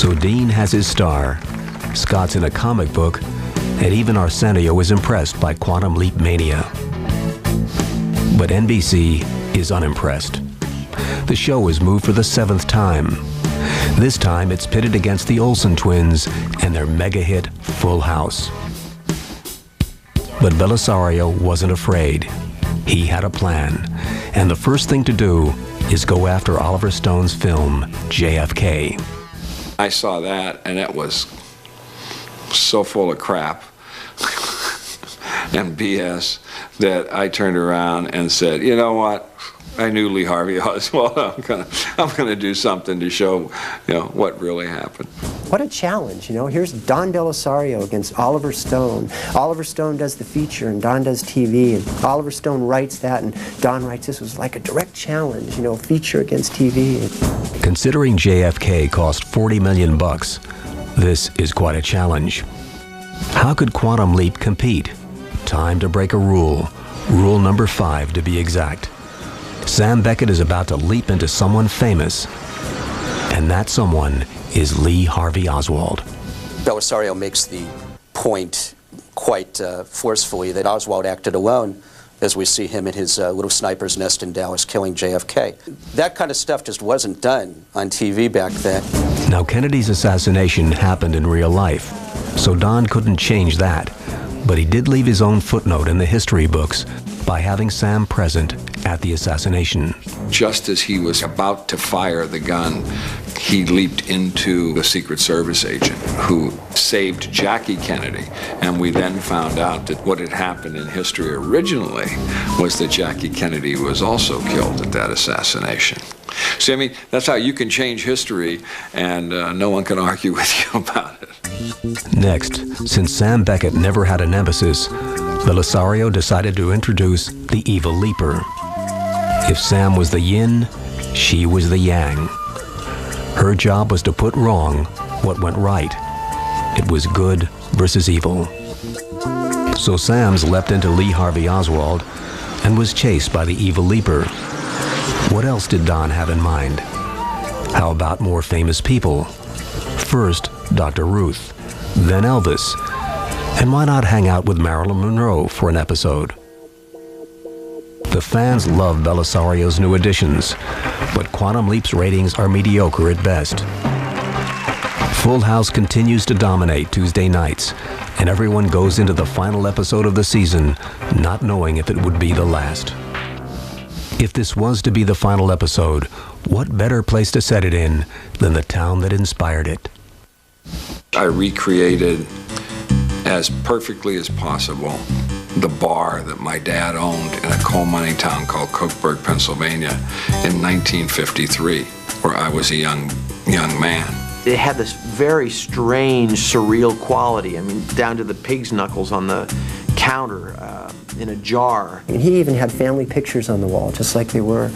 So Dean has his star, Scott's in a comic book, and even Arsenio is impressed by Quantum Leap mania. But NBC is unimpressed. The show is moved for the 7th time. This time it's pitted against the Olsen twins and their mega hit Full House. But Belisario wasn't afraid. He had a plan, and the first thing to do is go after Oliver Stone's film, JFK. I saw that, and it was so full of crap and BS that I turned around and said, you know what? I knew Lee Harvey Oswald. I'm gonna do something to show, what really happened. What a challenge, Here's Don Belisario against Oliver Stone. Oliver Stone does the feature, and Don does TV, and Oliver Stone writes that, and Don writes this. It was like a direct challenge, feature against TV. Considering JFK cost $40 million, this is quite a challenge. How could Quantum Leap compete? Time to break a rule. Rule number 5, to be exact. Sam Beckett is about to leap into someone famous, and that someone is Lee Harvey Oswald. Belisario makes the point quite forcefully that Oswald acted alone, as we see him in his little sniper's nest in Dallas killing JFK. That kind of stuff just wasn't done on TV back then. Now, Kennedy's assassination happened in real life, so Don couldn't change that. But he did leave his own footnote in the history books by having Sam present at the assassination. Just as he was about to fire the gun, he leaped into the Secret Service agent who saved Jackie Kennedy. And we then found out that what had happened in history originally was that Jackie Kennedy was also killed at that assassination. See, that's how you can change history, and no one can argue with you about it. Next, since Sam Beckett never had a nemesis, Belisario decided to introduce the evil leaper. If Sam was the yin, she was the yang. Her job was to put wrong what went right. It was good versus evil. So Sam's leapt into Lee Harvey Oswald and was chased by the evil leaper. What else did Don have in mind? How about more famous people? First, Dr. Ruth, then Elvis, and why not hang out with Marilyn Monroe for an episode? The fans love Belisario's new additions, but Quantum Leap's ratings are mediocre at best. Full House continues to dominate Tuesday nights, and everyone goes into the final episode of the season not knowing if it would be the last. If this was to be the final episode, what better place to set it in than the town that inspired it? I recreated as perfectly as possible the bar that my dad owned in a coal mining town called Cookburg, Pennsylvania in 1953, where I was a young man. It had this very strange, surreal quality. Down to the pig's knuckles on the counter in a jar. He even had family pictures on the wall, just like they were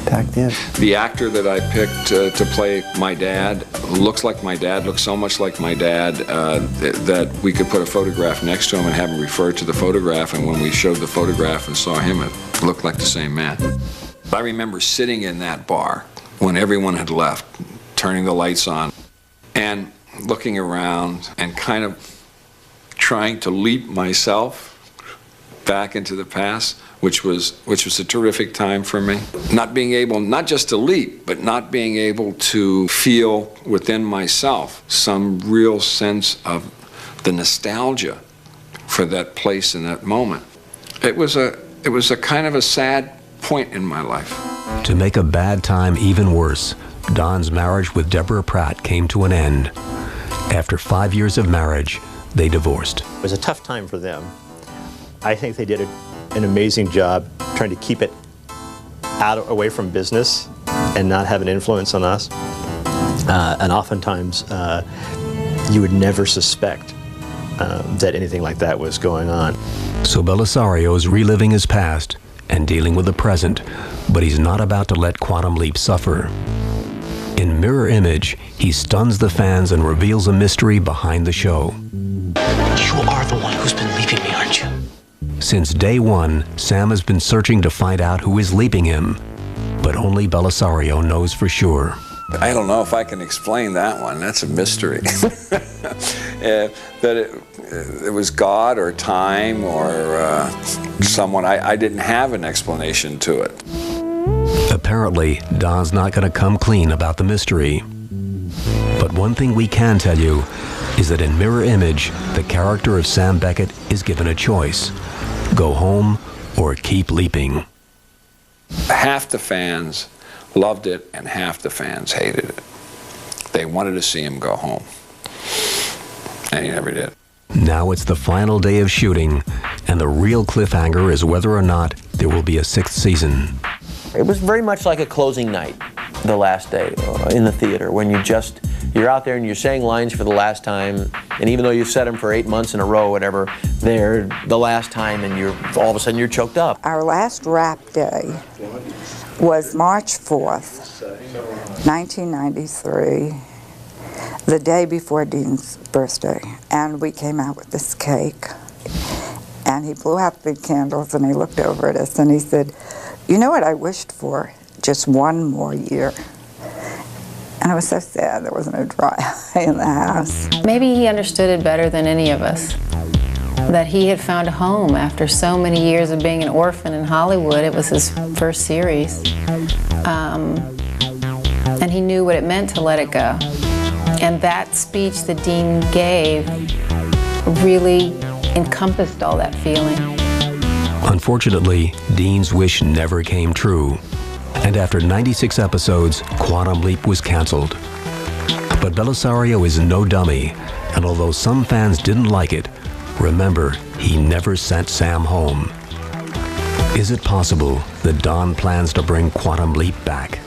back then. The actor that I picked to play my dad looks like my dad, looks so much like my dad that we could put a photograph next to him and have him refer to the photograph, and when we showed the photograph and saw him, it looked like the same man. I remember sitting in that bar when everyone had left, turning the lights on, and looking around and kind of trying to leap myself back into the past, which was a terrific time for me. Not being able, not just to leap, but not being able to feel within myself some real sense of the nostalgia for that place and that moment. It was a kind of a sad point in my life. To make a bad time even worse, Don's marriage with Deborah Pratt came to an end. After 5 years of marriage, they divorced. It was a tough time for them. I think they did an amazing job trying to keep it away from business and not have an influence on us. And oftentimes, you would never suspect that anything like that was going on. So Belisario is reliving his past and dealing with the present, but he's not about to let Quantum Leap suffer. In mirror image, he stuns the fans and reveals a mystery behind the show. You are the one who's been leaping me, aren't you? Since day one, Sam has been searching to find out who is leaping him, but only Belisario knows for sure. I don't know if I can explain that one. That's a mystery. That it was God or time or someone. I didn't have an explanation to it. Apparently, Don's not going to come clean about the mystery. But one thing we can tell you is that in Mirror Image, the character of Sam Beckett is given a choice. Go home or keep leaping. Half the fans loved it and half the fans hated it. They wanted to see him go home. And he never did. Now it's the final day of shooting, and the real cliffhanger is whether or not there will be a 6th season. It was very much like a closing night, the last day in the theater, when you're out there and you're saying lines for the last time, and even though you've said them for 8 months in a row, whatever, they're the last time, and all of a sudden you're choked up. Our last wrap day was March 4th, 1993, the day before Dean's birthday, and we came out with this cake, and he blew out the candles, and he looked over at us, and he said, "You know what I wished for? Just one more year." And it was so sad there wasn't a dry eye in the house. Maybe he understood it better than any of us, that he had found a home after so many years of being an orphan in Hollywood. It was his first series. And he knew what it meant to let it go. And that speech that Dean gave really encompassed all that feeling. Unfortunately, Dean's wish never came true. And after 96 episodes, Quantum Leap was canceled. But Belisario is no dummy, and although some fans didn't like it, remember, he never sent Sam home. Is it possible that Don plans to bring Quantum Leap back?